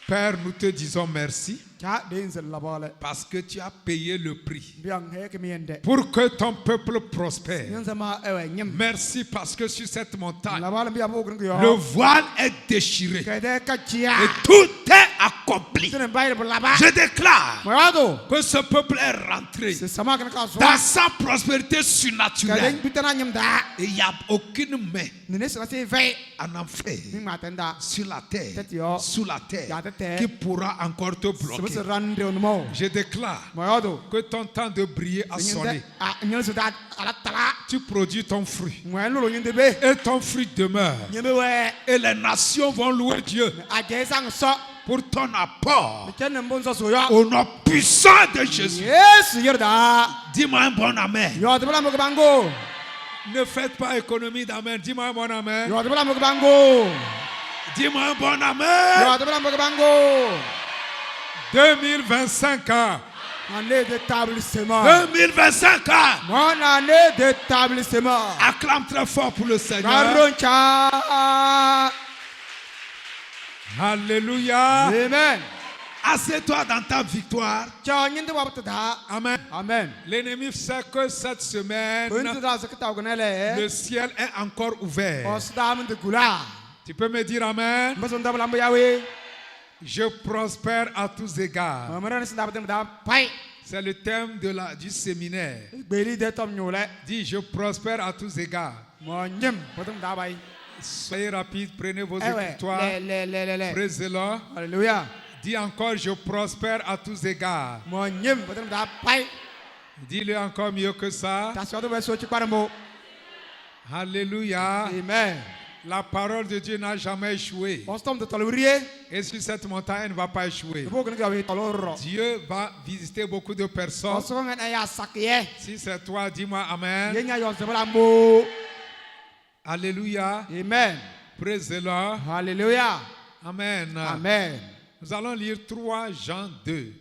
Père, nous te disons merci parce que tu as payé le prix pour que ton peuple prospère. Merci parce que sur cette montagne, le voile est déchiré et tout est accompli. Je déclare que ce peuple est rentré dans sa prospérité surnaturelle et il n'y a aucune main en enfer sur la terre, sous la terre, qui pourra encore te bloquer. Je déclare que ton temps de briller a sonné. Tu produis ton fruit et ton fruit demeure et les nations vont louer Dieu pour ton apport au nom puissant de Jésus. Dis-moi un bon amen. Ne faites pas économie d'amen. Dis-moi un bon amen. Dis-moi un bon amen. 2025 ans. Année d'établissement. 2025 ans. Mon année d'établissement. Acclame très fort pour le Seigneur. Alléluia. Amen. Assieds-toi dans ta victoire. Amen. Amen. L'ennemi sait que cette semaine, le ciel est encore ouvert. Tu peux me dire Amen. Je prospère à tous égards. C'est le thème du séminaire. Dis, je prospère à tous égards. Soyez rapide, prenez vos écoutoirs. Praise the Lord. Alléluia. Dis encore, je prospère à tous égards. Dis-le encore mieux que ça. Alléluia. Amen. La parole de Dieu n'a jamais échoué. Et sur cette montagne, elle ne va pas échouer. Dieu va visiter beaucoup de personnes. Si c'est toi, dis-moi Amen. Alléluia. Amen. Praise the Lord. Alléluia. Amen. Amen. Nous allons lire 3 Jean 2.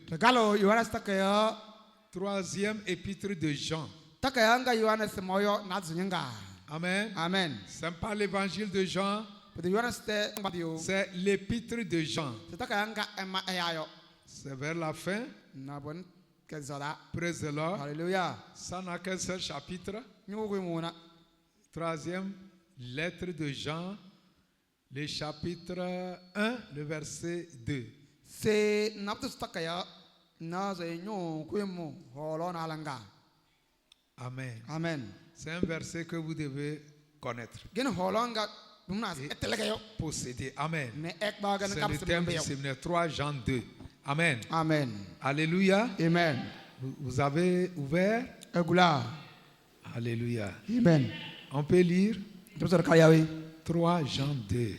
Troisième épître de Jean. Amen. Amen. Ce n'est pas l'évangile de Jean, c'est l'épître de Jean. C'est vers la fin. Praise the Lord. Alléluia. Ça n'a qu'un seul chapitre. Troisième lettre de Jean, le chapitre 1, le verset 2. Amen. Amen. C'est un verset que vous devez connaître. Posséder. Amen. C'est le thème du séminaire 3 Jean 2. Amen. Amen. Alléluia. Amen. Vous avez ouvert? Alléluia. Amen. On peut lire 3 Jean 2.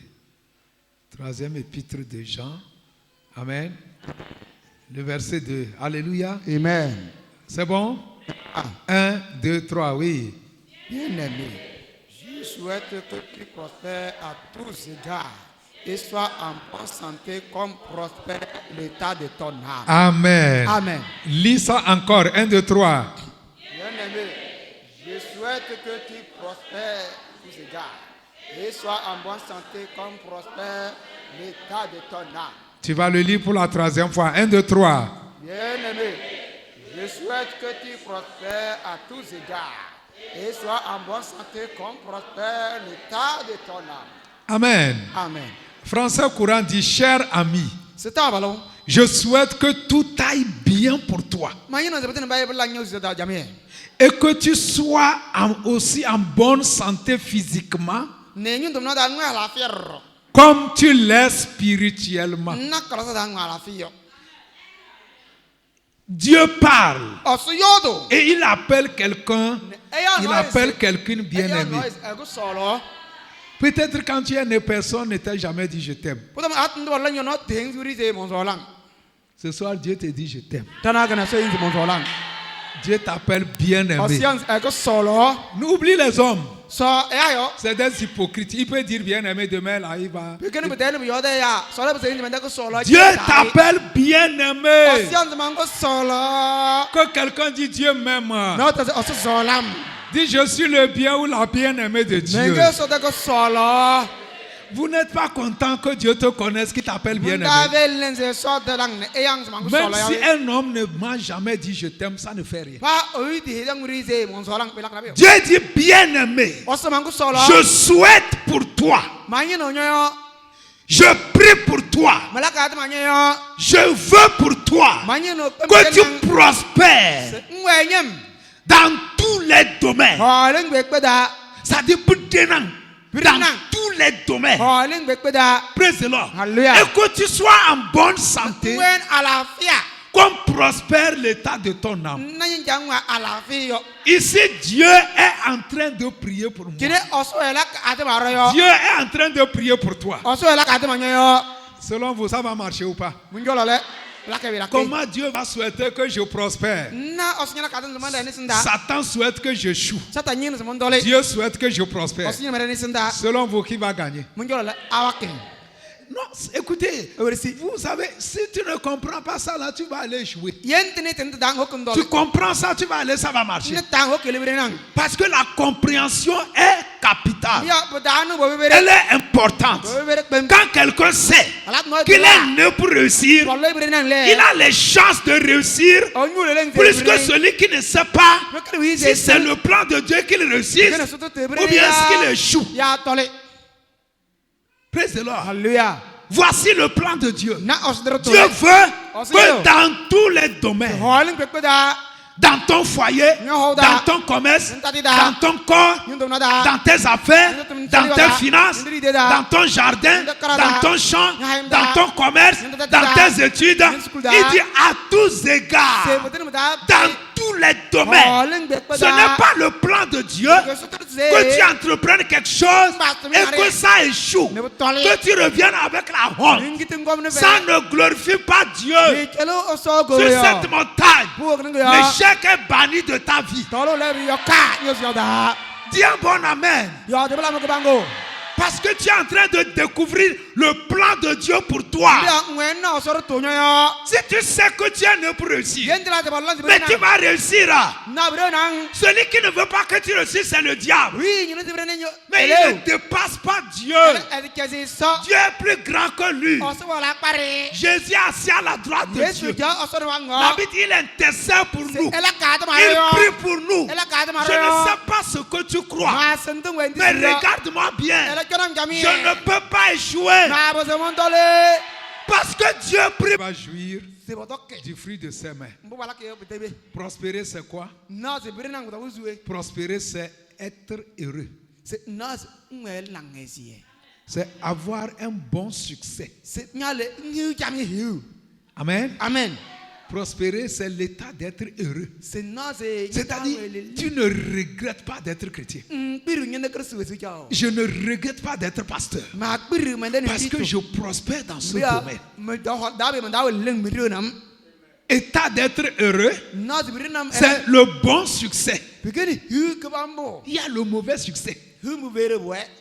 Troisième épître de Jean. Amen. Le verset 2. Alléluia. Amen. C'est bon? 1, 2, 3, oui. Bien-aimé, je souhaite que tu prospères à tous égards et sois en bonne santé comme prospère l'état de ton âme. Amen. Amen. Lis ça encore. 1, 2, 3. Bien-aimé, je souhaite que tu prospères à tous égards et sois en bonne santé comme prospère l'état de ton âme. Tu vas le lire pour la 3e fois. 1, 2, 3. Bien-aimé, je souhaite que tu prospères à tous égards et sois en bonne santé comme prospère l'état de ton âme. Amen. Amen. Français courant dit, cher ami, C'est un ballon. je souhaite que tout aille bien pour toi et que tu sois aussi en bonne santé physiquement comme tu l'es spirituellement. Dieu parle et il appelle quelqu'un, bien-aimé. Peut-être quand tu es né, personne ne t'a jamais dit je t'aime. Ce soir, Dieu te dit je t'aime. Dieu t'appelle bien-aimé. N'oublie les hommes. C'est des hypocrites. Il peut dire bien-aimé, demain là, il va. Dieu t'appelle bien-aimé. Que quelqu'un dit Dieu m'aime. Dis je suis le bien ou la bien-aimée de Dieu. Vous n'êtes pas content que Dieu te connaisse, qu'il t'appelle bien-aimé. Même si un homme ne m'a jamais dit je t'aime, ça ne fait rien. Dieu dit bien-aimé, je souhaite pour toi. Je prie pour toi. Je veux pour toi que tu prospères dans tous les domaines. Ça dit dans tous les domaines. Praise the Lord. Et que tu sois en bonne santé, comme prospère l'état de ton âme. Ici, Dieu est en train de prier pour moi. Dieu est en train de prier pour toi. Selon vous, ça va marcher ou pas? Comment Dieu va souhaiter que je prospère? Satan souhaite que je échoue. Dieu souhaite que je prospère. Selon vous, qui va gagner? Non, écoutez, vous savez, si tu ne comprends pas ça, là, tu vas aller échouer. Tu comprends ça, tu vas aller, ça va marcher. Parce que la compréhension est capitale. Elle est importante. Quand quelqu'un sait qu'il est né pour réussir, il a les chances de réussir plus que celui qui ne sait pas si c'est le plan de Dieu qu'il réussisse ou bien qu'il échoue. Praise the Lord. Hallelujah. Voici le plan de Dieu. Dieu veut que dans tous les domaines, dans ton foyer, dans ton commerce, dans ton corps, dans tes affaires, dans tes finances, dans ton jardin, dans ton champ, dans ton commerce, dans tes études, il dit à tous égards, dans tous les domaines. Ce n'est pas le plan de Dieu que tu entreprennes quelque chose et que ça échoue, que tu reviennes avec la honte. Ça ne glorifie pas Dieu. Sur cette montagne, l'échec est banni de ta vie. Dis un bon amen. Parce que tu es en train de découvrir le plan de Dieu pour toi. Si tu sais que tu es né pour réussir, mais tu vas réussir. Celui qui ne veut pas que tu réussisses, c'est le diable. Mais il ne dépasse pas Dieu. Dieu est plus grand que lui. Jésus est assis à la droite de Dieu. La Bible dit il intercède pour nous. Il prie pour nous. Je ne sais pas ce que tu crois, mais regarde-moi bien. Je ne peux pas échouer. Parce que Dieu prie. Va jouir du fruit de ses mains. Prospérer, c'est quoi? Prospérer, c'est être heureux. C'est avoir un bon succès. Amen. Amen. Prospérer, c'est l'état d'être heureux. C'est-à-dire, tu ne regrettes pas d'être chrétien. Je ne regrette pas d'être pasteur. Parce que je prospère dans ce domaine. État d'être heureux, c'est le bon succès. Il y a le mauvais succès.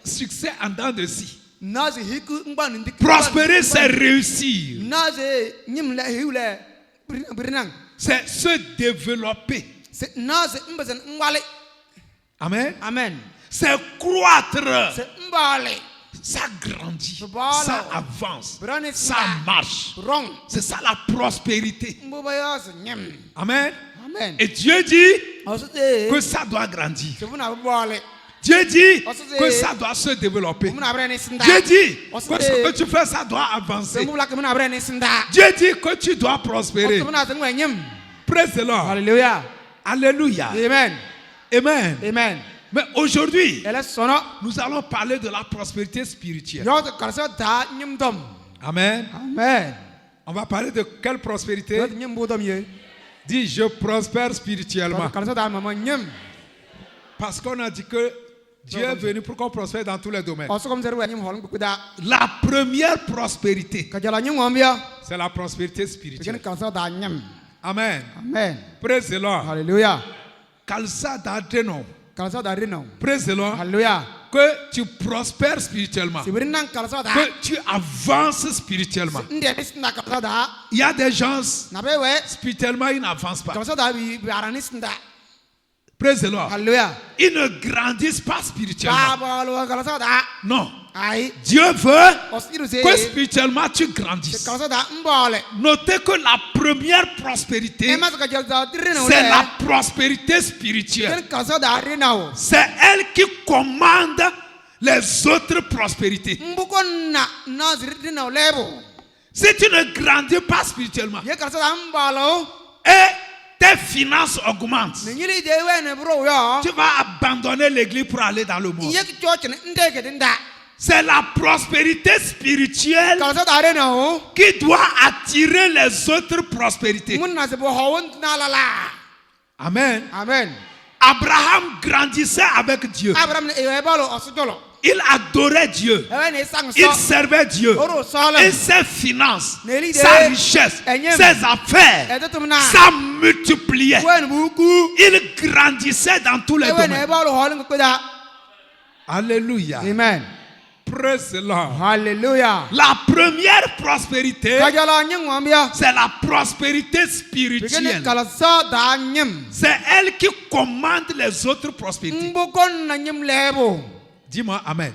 Succès en dents de scie. Prospérer, c'est réussir. C'est se développer. Amen. Amen. C'est croître. Ça grandit. Ça avance. Ça marche. C'est ça la prospérité. Amen. Amen. Et Dieu dit que ça doit grandir. Dieu dit que ça doit se développer. Dieu dit que ce que tu fais, ça doit avancer. Dieu dit que tu dois prospérer. Praise the Lord. Alléluia. Alléluia. Amen. Amen. Amen. Mais aujourd'hui, nous allons parler de la prospérité spirituelle. Amen. Amen. On va parler de quelle prospérité? Dis, je prospère spirituellement. Parce qu'on a dit que Dieu est venu pour qu'on prospère dans tous les domaines. La première prospérité, c'est la prospérité spirituelle. Amen. Amen. Praise the Lord. Alléluia. Praise the Lord. Alléluia. Que tu prospères spirituellement. Que tu avances spirituellement. Il y a des gens, spirituellement, ils n'avancent pas. Praise the Lord. Alléluia. Ils ne grandissent pas spirituellement. Non. Dieu veut que spirituellement tu grandisses. Notez que la première prospérité, c'est la prospérité spirituelle. C'est elle qui commande les autres prospérités. Si tu ne grandis pas spirituellement et tes finances augmentent, tu vas abandonner l'église pour aller dans le monde. C'est la prospérité spirituelle qui doit attirer les autres prospérités. Amen. Amen. Abraham grandissait avec Dieu. Il adorait Dieu. Il servait Dieu. Et ses finances, sa richesse, ses affaires, ça multipliait. Il grandissait dans tous les domaines. Alléluia. Amen. Praise the Lord. Hallelujah. La première prospérité, c'est la prospérité spirituelle. C'est elle qui commande les autres prospérités. Dis-moi Amen.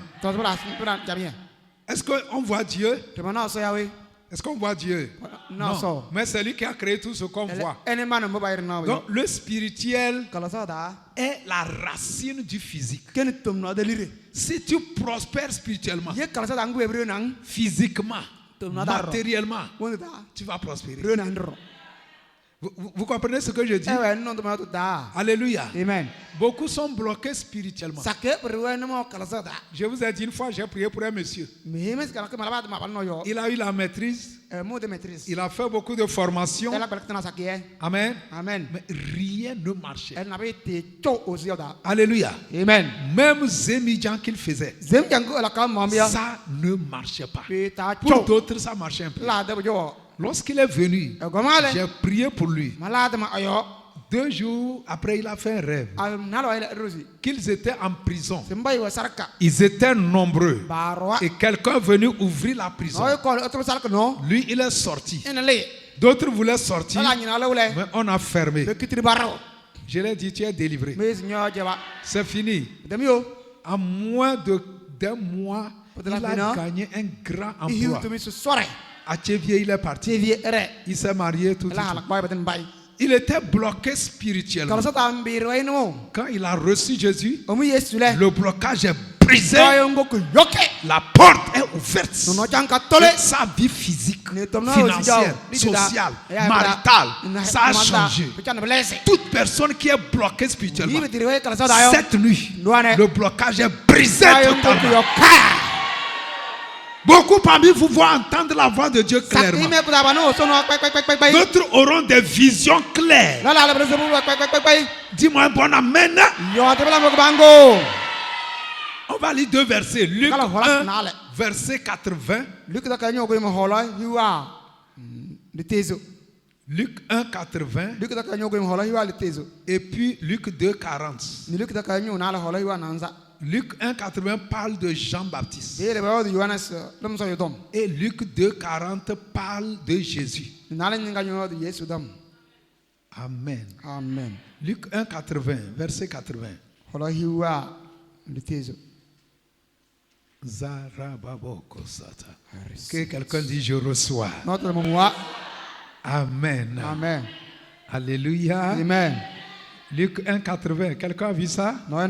Est-ce qu'on voit Dieu? Est-ce qu'on voit Dieu? Non. Mais c'est lui qui a créé tout ce qu'on voit. Donc le spirituel est la racine du physique. Si tu prospères spirituellement, physiquement, matériellement, tu vas prospérer. Vous comprenez ce que je dis? Alléluia. Amen. Beaucoup sont bloqués spirituellement. Je vous ai dit une fois, j'ai prié pour un monsieur. Il a eu la maîtrise. Il a fait beaucoup de formations. Amen. Amen. Mais rien ne marchait. Alléluia. Amen. Même Zémidjan qu'il faisait, ça ne marchait pas. Pour d'autres, ça marchait un peu. Lorsqu'il est venu, j'ai prié pour lui. 2 jours après, il a fait un rêve qu'ils étaient en prison. Ils étaient nombreux. Et quelqu'un est venu ouvrir la prison. Lui, il est sorti. D'autres voulaient sortir, mais on a fermé. Je lui ai dit, tu es délivré. C'est fini. En moins d'un mois, il a gagné un grand emploi. À Tchévier, il est parti. Il s'est marié tout de suite. Il était bloqué spirituellement. Quand il a reçu Jésus, le blocage est brisé. La porte est ouverte. Et sa vie physique, financière, sociale, maritale, ça a changé. Toute personne qui est bloquée spirituellement, cette nuit, le blocage est brisé totalement. Beaucoup parmi vous vont entendre la voix de Dieu clairement. D'autres auront des visions claires. Dis-moi un bon amen. On va lire 2 versets. Luc 1, verset 80. Luc 1, 80. Et puis Luc 2, 40. Luc 1, 80 parle de Jean-Baptiste. Et Luc 2, 40 parle de Jésus. Amen. Amen. Luc 1, 80, verset 80. Que quelqu'un dit je reçois. Amen. Amen. Alléluia. Amen. Luc 1, 80. Quelqu'un a vu ça? Non.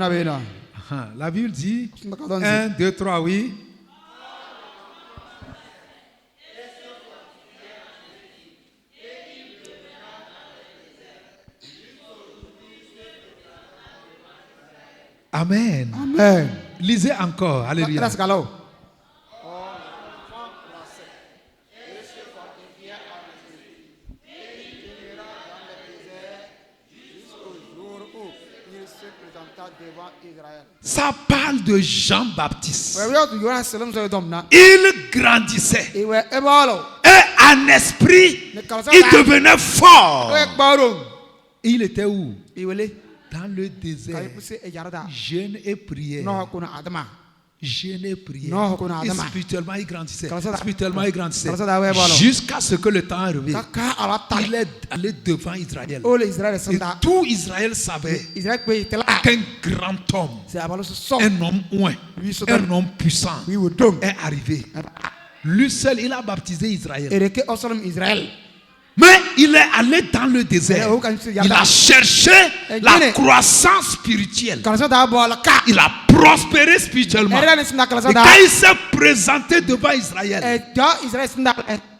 La Bible dit 1, 2, 3, oui. Amen. Amen. Lisez encore. Alléluia. Ça parle de Jean-Baptiste. Il grandissait. Et en esprit, il devenait fort. Il était où? Dans le désert. Jeûne et prière. jeûnait, priait. Et spirituellement, il grandissait. Spirituellement, il grandissait. Jusqu'à ce que le temps est arrivé. Il est allé devant Israël. Et tout Israël savait qu'un grand homme, un homme oint, un homme puissant est arrivé. Lui seul, il a baptisé Israël. Mais il est allé dans le désert. Il a cherché la croissance spirituelle. Il a prospéré spirituellement. Et quand il s'est présenté devant Israël,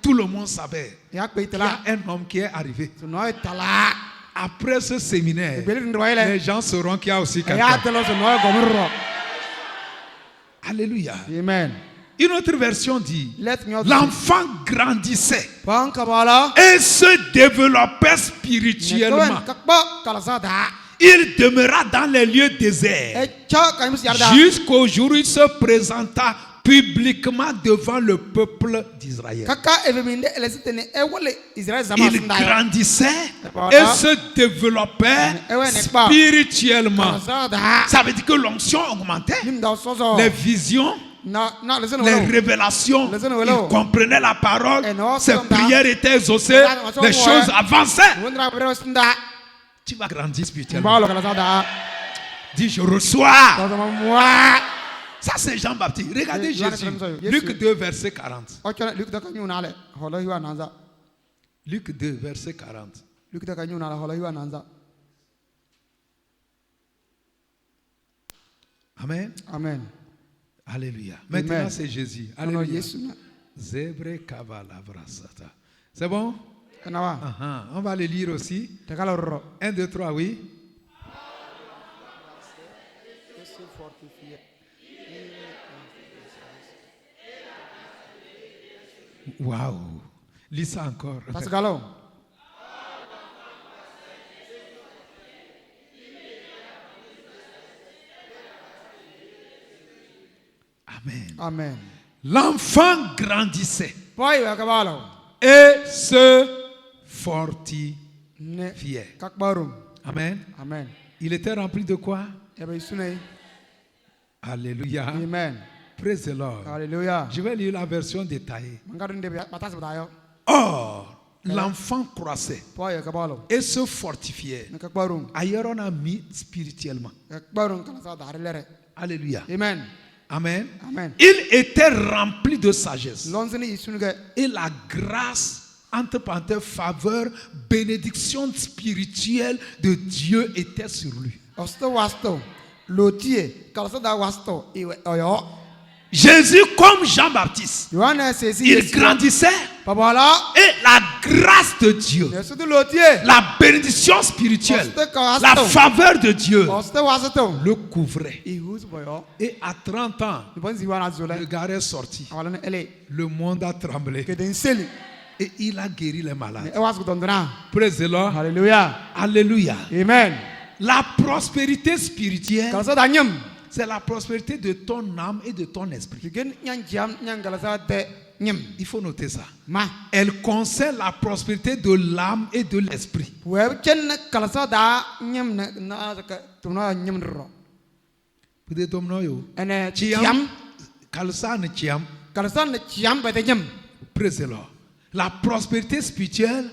tout le monde savait qu'il y a un homme qui est arrivé. Après ce séminaire, les gens sauront qu'il y a aussi quelqu'un. Alléluia. Amen. Une autre version dit, l'enfant grandissait et se développait spirituellement. Il demeura dans les lieux déserts jusqu'au jour où il se présenta publiquement devant le peuple d'Israël. Il grandissait et se développait spirituellement. Ça veut dire que l'onction augmentait, les visions, les révélations, il comprenait la parole, ses prières étaient exaucées, les choses avançaient. Tu vas grandir spirituellement. Dis, je reçois. Ça, c'est Jean-Baptiste. Regardez Jésus. Luc 2, verset 40. Luc 2, verset 40. Amen. Amen. Alléluia. Maintenant, c'est Jésus. Alléluia. Zébre kavala vrasata. C'est bon? On va le lire aussi. 1, 2, 3, oui. Waouh. Lis ça encore. Amen. Amen. L'enfant grandissait et se fortifiait. Amen. Amen. Il était rempli de quoi? Alléluia. Amen. Praise the Lord. Alléluia. Je vais lire la version détaillée. Or, l'enfant croissait et se fortifiait. Ailleurs, on a mis spirituellement. Alléluia. Amen. Amen. Amen. Il était rempli de sagesse. Et la grâce, entre parenthèses, faveur, bénédiction spirituelle de Dieu était sur lui. Jésus, comme Jean-Baptiste, il grandissait et la grâce de Dieu, la bénédiction spirituelle, la faveur de Dieu le couvrait. Et à 30 ans, le gars est sorti. Le monde a tremblé. Et il a guéri les malades. Praise the Lord. Alléluia. Alléluia. Amen. La prospérité spirituelle, c'est la prospérité de ton âme et de ton esprit. Il faut noter ça. Elle concerne la prospérité de l'âme et de l'esprit. Praise the Lord. La prospérité spirituelle,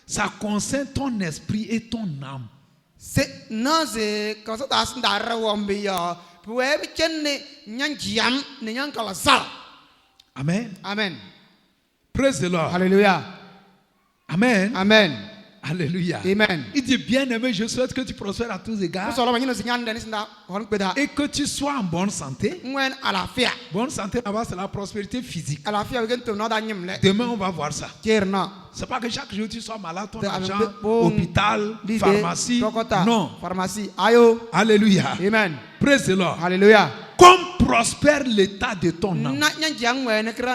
ça concerne ton esprit et ton âme. Amen. Amen. Praise the Lord. Alléluia. Amen. Amen. Alléluia. Amen. Il dit, bien aimé, je souhaite que tu prospères à tous égards et que tu sois en bonne santé. Bonne santé, là-bas, c'est la prospérité physique. Demain, on va voir ça. C'est pas que chaque jour tu sois malade, ton argent, hôpital, pharmacie. Non. Alléluia. Amen. Praise the Lord. Alléluia. Comme prospère l'état de ton âme.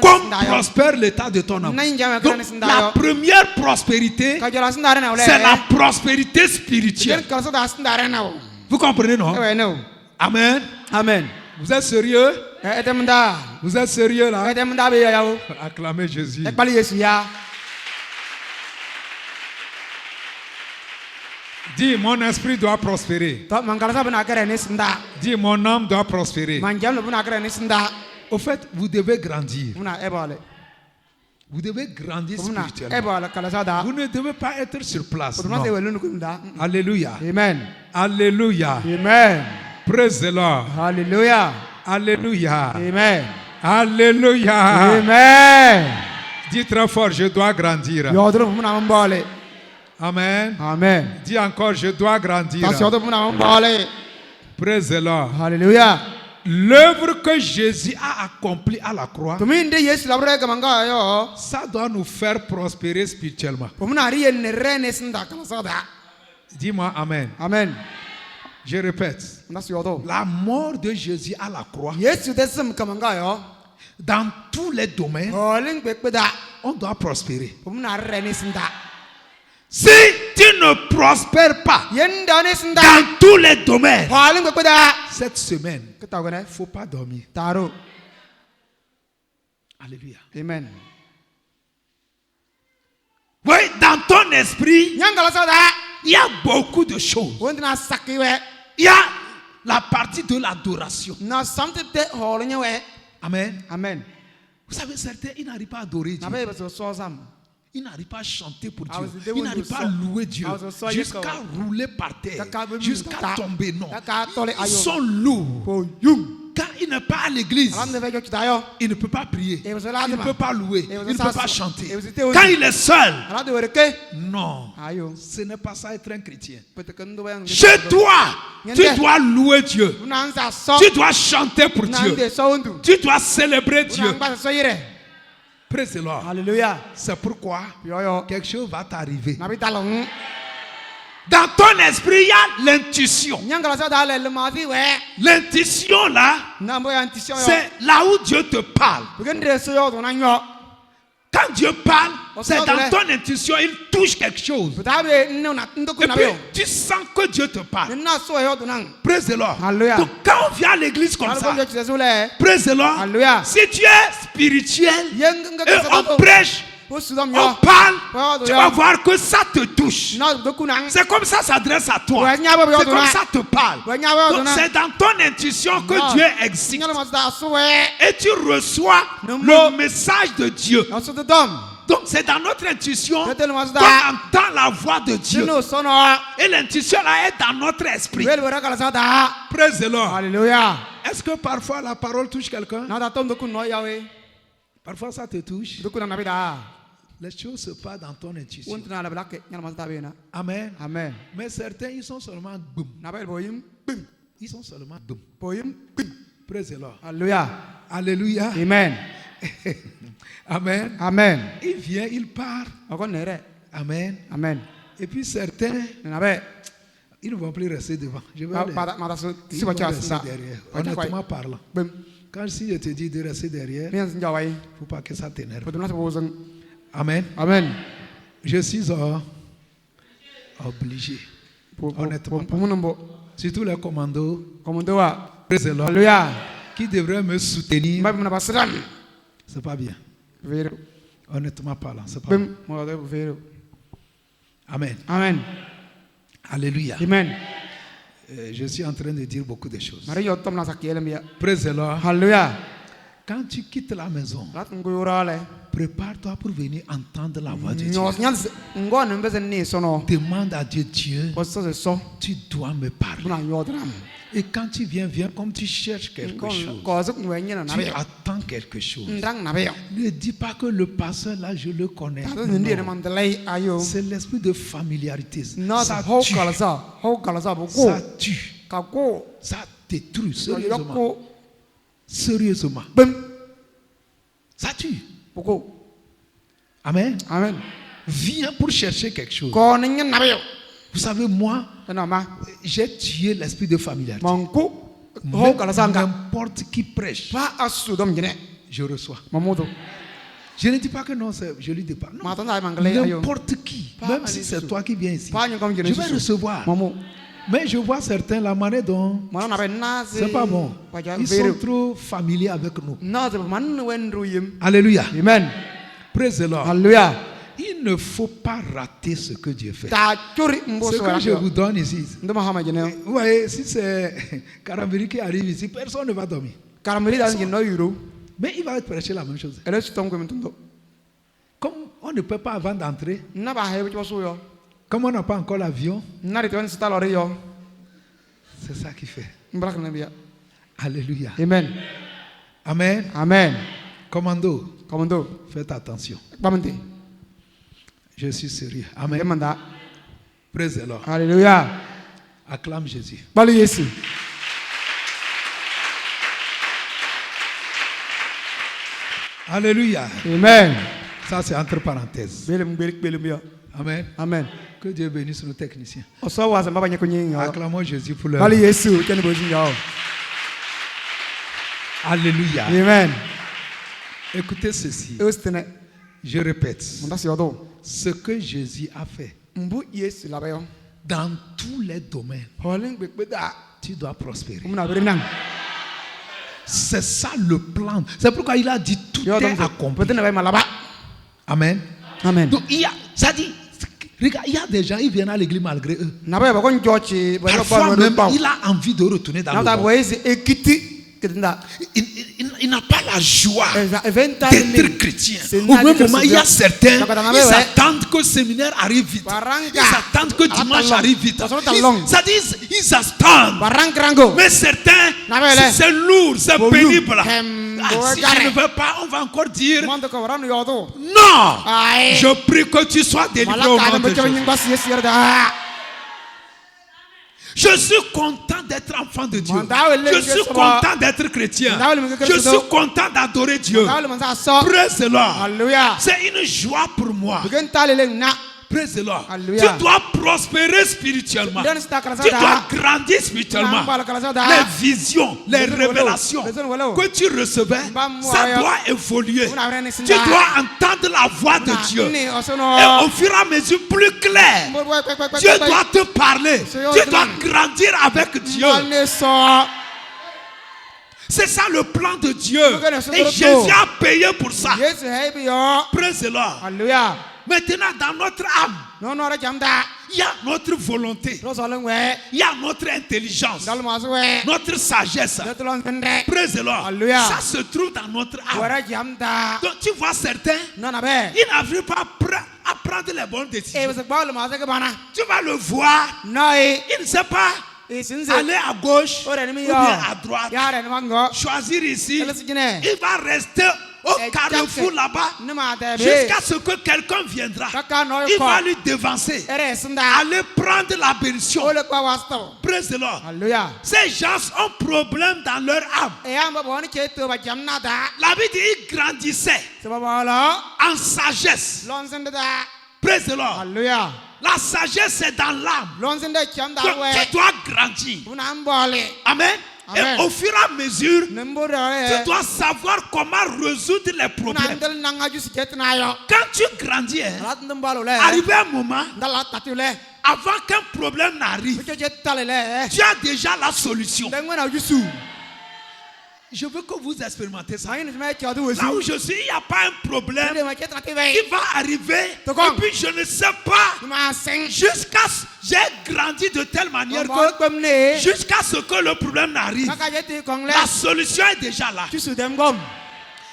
Comme prospère l'état de ton âme. Donc, la première prospérité, c'est la prospérité spirituelle. Vous comprenez, non? Amen. Amen. Vous êtes sérieux? Vous êtes sérieux là? Acclamez Jésus. Dis, mon esprit doit prospérer. Dis, mon âme doit prospérer. Au fait, vous devez grandir. Vous devez grandir spirituellement. Vous ne devez pas être sur place. Non. Alléluia. Amen. Alléluia. Amen. Praise the Lord. Alléluia. Alléluia. Amen. Alléluia. Amen. Dis très fort, je dois grandir. Amen. Amen. Dis encore, je dois grandir. Praise the Lord. Alléluia. L'œuvre que Jésus a accomplie à la croix, ça doit nous faire prospérer spirituellement. Dis-moi Amen. Amen. Je répète. La mort de Jésus à la croix, dans tous les domaines, on doit prospérer. Si tu ne prospères pas dans tous les domaines, cette semaine, il ne faut pas dormir. Alléluia. Amen. Oui, dans ton esprit, il y a beaucoup de choses. Il y a la partie de l'adoration. Amen. Amen. Vous savez, certains, ils n'arrivent pas à adorer Dieu. Ils n'arrivent pas à chanter pour Dieu. Ils n'arrivent pas à louer Dieu. Jusqu'à rouler par terre. Jusqu'à tomber. Non. Ils sont lourds. Quand il n'est pas à l'église, il ne peut pas prier. Il ne peut pas louer. Il ne peut pas chanter. Quand il est seul, non. Ce n'est pas ça être un chrétien. Chez toi, tu dois louer Dieu. Tu dois chanter pour Dieu. Tu dois célébrer Dieu. Praise the Lord. Alléluia. C'est pourquoi quelque chose va t'arriver. Dans ton esprit, il y a l'intuition. L'intuition là, c'est là où Dieu te parle. Quand Dieu parle, c'est dans ton intuition, il touche quelque chose. Et puis, tu sens que Dieu te parle. Praise the Lord. Donc, quand on vient à l'église comme ça, praise the Lord, si tu es spirituel, et on prêche, on parle, tu vas voir que ça te touche. C'est comme ça s'adresse à toi. C'est comme ça te parle. Donc c'est dans ton intuition que Dieu existe. Et tu reçois le message de Dieu. Donc c'est dans notre intuition qu'on entend la voix de Dieu. Et l'intuition là est dans notre esprit. Praise the Lord. Alléluia. Est-ce que parfois la parole touche quelqu'un? Parfois ça te touche. Les choses se passent dans ton intuition. Amen. Amen. Mais certains, ils sont seulement boum. Ils sont seulement boum. Praise the Lord. Alléluia. Alléluia. Amen. Amen. Amen. Il vient, il part. Amen. Amen. Et puis certains, ils ne vont plus rester devant. Ils vont rester derrière. Honnêtement parlant. Quand si je te dis de rester derrière, il ne faut pas que ça t'énerve. Amen. Amen. Je suis obligé. Honnêtement. Surtout les commandos. Praise the Lord. Qui devraient me soutenir. C'est pas bien. Honnêtement parlant. C'est pas bien. Amen. Amen. Alléluia. Amen. Je suis en train de dire beaucoup de choses. Praise the Lord. Alléluia. Quand tu quittes la maison, prépare-toi pour venir entendre la voix de Dieu. Demande à Dieu, tu dois me parler. Et quand tu viens comme tu cherches quelque chose. Tu attends quelque chose. Ne dis pas que le pasteur là, je le connais. C'est l'esprit de familiarité. Ça tue. Ça détruit sérieusement. Sérieusement. Ça tue. Amen. Amen. Viens pour chercher quelque chose. Vous savez, moi, j'ai tué l'esprit de familiarité. N'importe qui prêche, je reçois. Je ne dis pas que non, je lui dis pas. N'importe qui, même si c'est toi qui viens ici, je vais recevoir. Mais je vois certains, la manière dont c'est pas bon. Ils sont trop familiers avec nous. Alléluia. Amen. Praise the Lord. Alléluia. Il il ne faut pas rater ce que Dieu fait. Ce que je vous donne ici. Vous voyez, si c'est Karambiri qui arrive ici, personne ne va dormir. Mais il va prêcher la même chose. Comme on ne peut pas avant d'entrer, comme on n'a pas encore l'avion, c'est ça qui fait. Alléluia. Amen. Amen. Amen. Commando. Faites attention. Je suis sérieux. Amen. Praise the Lord. Alléluia. Acclame Jésus. Alléluia. Amen. Ça, c'est entre parenthèses. Amen. Amen. Que Dieu bénisse nos techniciens. Acclamons Acclamons Jésus pour leur. Alléluia. Amen. Écoutez ceci. Je répète. Ce que Jésus a fait dans tous les domaines, tu dois prospérer. C'est ça le plan. C'est pourquoi il a dit tout est accompli. Amen. Amen. Donc ça dit, regarde, il y a des gens qui viennent à l'église malgré eux. Parfois même, il a envie de retourner dans le monde. Il n'a pas la joie d'être chrétien. Au même moment, il y a certains, ils attendent que le séminaire arrive vite. Ils attendent que dimanche arrive vite. Ça dit, ils attendent. Mais certains, c'est lourd, c'est pénible. Si je ne veux pas, on va encore dire non. Je prie que tu sois délivré au nom de Jésus. Je suis content d'être enfant de Dieu. Je suis content d'être chrétien. Je suis content d'adorer Dieu. Praise the Lord. C'est une joie pour moi. Praise the Lord. Tu dois prospérer spirituellement. Tu dois grandir spirituellement. Les visions, les révélations que tu recevais, ça doit évoluer. Tu dois entendre la voix de Dieu. Et au fur et à mesure, plus clair. Dieu doit te parler. Tu dois grandir avec Dieu. C'est ça le plan de Dieu. Et Jésus a payé pour ça. Praise the Lord. Maintenant, dans notre âme, il y a notre volonté, il y a notre intelligence, notre sagesse. Praise the Lord. Ça se trouve dans notre âme. Donc tu vois certains, ils n'arrivent pas à prendre les bonnes décisions. Tu vas le voir, il ne sait pas aller à gauche ou bien à droite, choisir ici. Il va rester au carrefour là-bas jusqu'à ce que quelqu'un viendra. Il va lui devancer, aller prendre la bénédiction. Praise the Lord. Ces gens ont problème dans leur âme. La Bible dit qu'ils grandissaient en sagesse. Praise the Lord. La sagesse c'est dans l'âme. Tu dois grandir. Amen. Et au fur et à mesure, tu dois savoir comment résoudre les problèmes. Quand tu grandis, arrivé un moment, avant qu'un problème n'arrive, tu as déjà la solution. Je veux que vous expérimentez ça. Là où je suis, il n'y a pas un problème qui va arriver. Et puis je ne sais pas. Jusqu'à ce que j'ai grandi de telle manière que jusqu'à ce que le problème n'arrive, la solution est déjà là.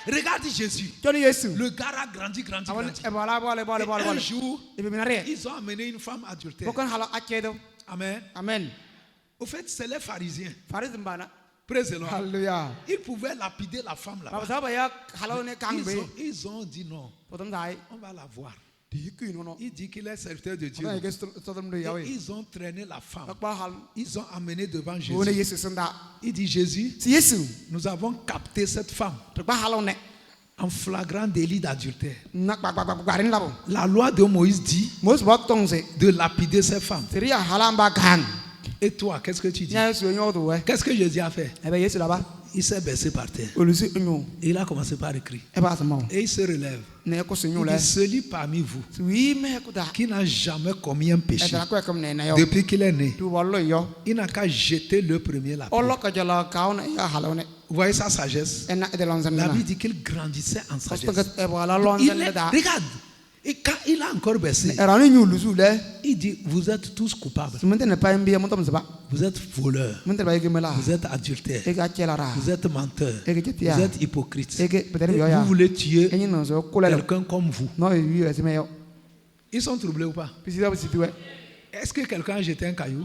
Regardez Jésus. Le gars a grandi. Et un jour, ils ont amené une femme adultère. Amen. Au fait, c'est les pharisiens. Praise the Lord. Hallelujah. Ils pouvaient lapider la femme là-bas. Ils ont dit non. On va la voir. Il dit qu'il est serviteur de Dieu. Et ils ont traîné la femme. Ils ont amené devant Jésus. Il dit Jésus, nous avons capté cette femme en flagrant délit d'adultère. La loi de Moïse dit de lapider ces femmes. Et toi, qu'est-ce que tu dis? Qu'est-ce que Jésus a fait? Il s'est baissé par terre. Et il a commencé par écrire. Et il se relève. Il dit, celui parmi vous qui n'a jamais commis un péché depuis qu'il est né, il n'a qu'à jeter le premier la pierre. Vous voyez sa sagesse? La Bible dit qu'il grandissait en sagesse. Regarde. Et quand il a encore baissé. Il dit, vous êtes tous coupables. Vous êtes voleurs. Vous êtes adultères. Vous êtes menteurs. Vous êtes hypocrites. Vous voulez tuer quelqu'un comme vous. Ils sont troublés ou pas? Est-ce que quelqu'un a jeté un caillou?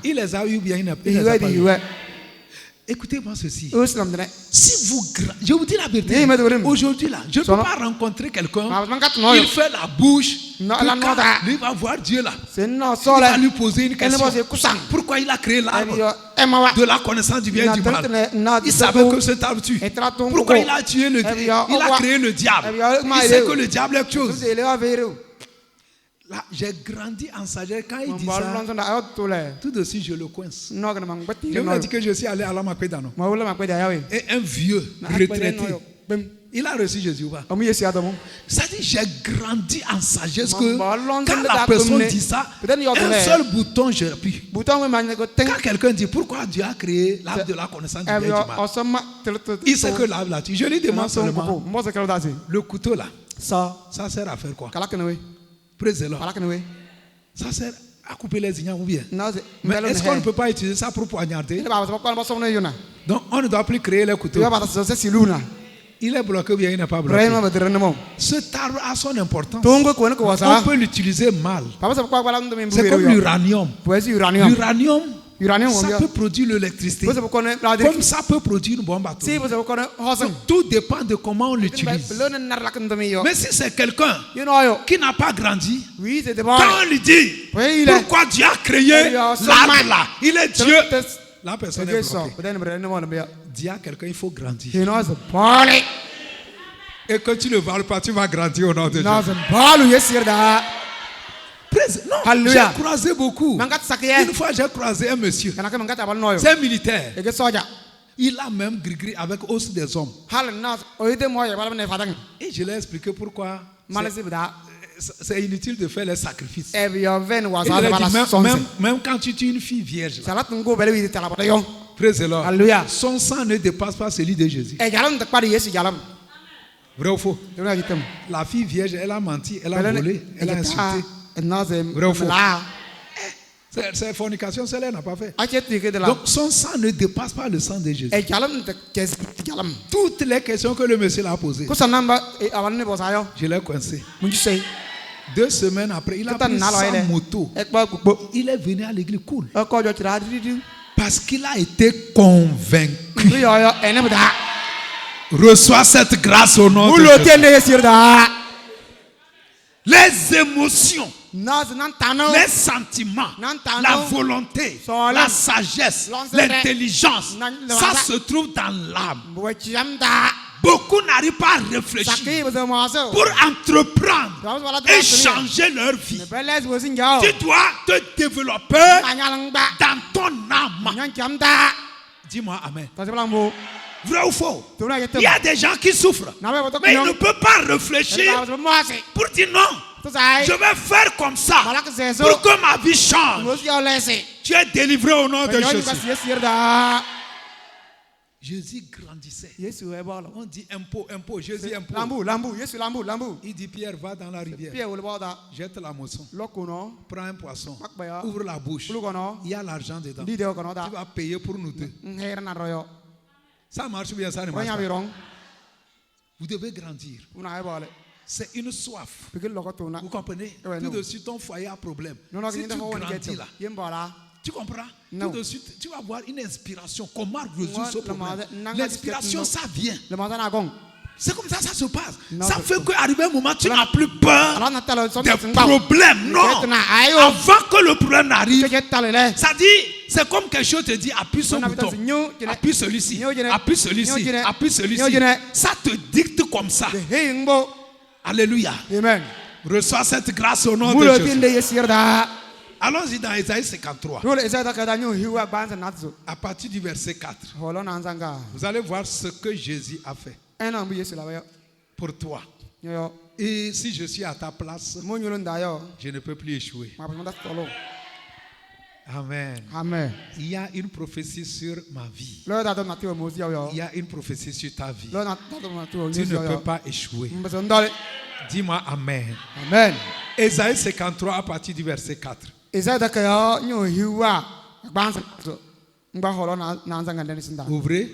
Il les a eu bien, il les a pas eu. Écoutez-moi ceci. Si vous, je vous dis la vérité, aujourd'hui là, je ne peux pas rencontrer quelqu'un, il fait la bouche, il va voir Dieu là, il va lui poser une question. Pourquoi il a créé l'arbre de la connaissance du bien et du mal? Il savait que cet arbre tue. Pourquoi il a tué le diable? Il a créé le diable. Il sait que le diable est quelque chose. Là, j'ai grandi en sagesse. Quand il dit ça, tout de suite je le coince. Je me dis que je suis allé à l'Amakwedano. Et un vieux retraité, il a reçu Jésus ou pas? Ça dit, j'ai grandi en sagesse que quand la personne dit ça, un seul bouton j'appuie. Quand quelqu'un dit pourquoi Dieu a créé l'arbre de la connaissance du bien et du mal, il sait que l'arbre là, je lui demande seulement le couteau là, ça sert à faire quoi? Ça sert à couper les ignames ou bien? Mais est-ce qu'on ne peut pas utiliser ça pour poignarder? Donc on ne doit plus créer les couteaux. Il est bloqué ou bien il n'est pas bloqué? Cet arbre a son importance. On peut l'utiliser mal. C'est comme l'uranium. L'uranium, ça peut produire l'électricité. Comme ça peut produire une bombe atomique. Tout dépend de comment on l'utilise. Mais si c'est quelqu'un qui n'a pas grandi, quand on lui dit pourquoi Dieu a créé l'arbre là, il est Dieu, la personne est bloquée. Dis à quelqu'un, il faut grandir. Et quand tu ne parles pas, tu vas grandir au nom de Dieu. Non, j'ai croisé beaucoup. Une fois, j'ai croisé un monsieur. C'est un militaire. Il a même gris avec os des hommes. Et je lui ai expliqué pourquoi c'est inutile de faire les sacrifices. Il a dit, même quand tu tues une fille vierge, son sang ne dépasse pas celui de Jésus. Vrai ou faux? La fille vierge, elle a menti, elle a volé, elle a insulté. Vrai ou faux? C'est fornication, celle-là n'a pas fait. Donc son sang ne dépasse pas le sang de Jésus. Toutes les questions que le monsieur l'a posées, je l'ai coincé. 2 semaines après, il a pris sa moto. Il est venu à l'église cool. Parce qu'il a été convaincu. Reçois cette grâce au nom de Jésus. Les émotions, les sentiments, la volonté, la sagesse, l'intelligence, ça se trouve dans l'âme. Beaucoup n'arrivent pas à réfléchir pour entreprendre et changer leur vie. Tu dois te développer dans ton âme. Dis-moi amen. Vrai ou faux? Il y a des gens qui souffrent, mais ils ne peuvent pas réfléchir pour dire non. Je vais faire comme ça pour que ma vie change. Tu es délivré au nom de Jésus. Jésus grandissait. On dit impôt. Jésus impôt. Il dit Pierre, va dans la rivière. Jette la moisson. Prends un poisson. Ouvre la bouche. Il y a l'argent dedans. Tu vas payer pour nous deux. Ça marche bien, ça ne marche pas. Vous devez grandir. C'est une soif. Vous comprenez? Tout de suite, ton foyer a problème. Si tu grandis là, tu comprends? Tout de suite, tu vas avoir une inspiration. Comment résoudre ce problème? L'inspiration, ça vient. C'est comme ça se passe. Ça fait qu'arriver un moment, tu n'as plus peur des problèmes. Non. Avant que le problème n'arrive, ça dit, c'est comme quelque chose te dit, appuie ce bouton. Appuie celui-ci. Appuie celui-ci. Appuie celui-ci. Ça te dicte comme ça. Alléluia. Amen. Reçois cette grâce au nom de Jésus. Allons-y dans Isaïe 53. À partir du verset 4. Vous allez voir ce que Jésus a fait pour toi. Et si je suis à ta place, je ne peux plus échouer. Amen. Amen. Il y a une prophétie sur ma vie. Il y a une prophétie sur ta vie. Tu ne peux pas échouer. Dis-moi Amen. Amen. Ésaïe 53 à partir du verset 4. Ouvrez.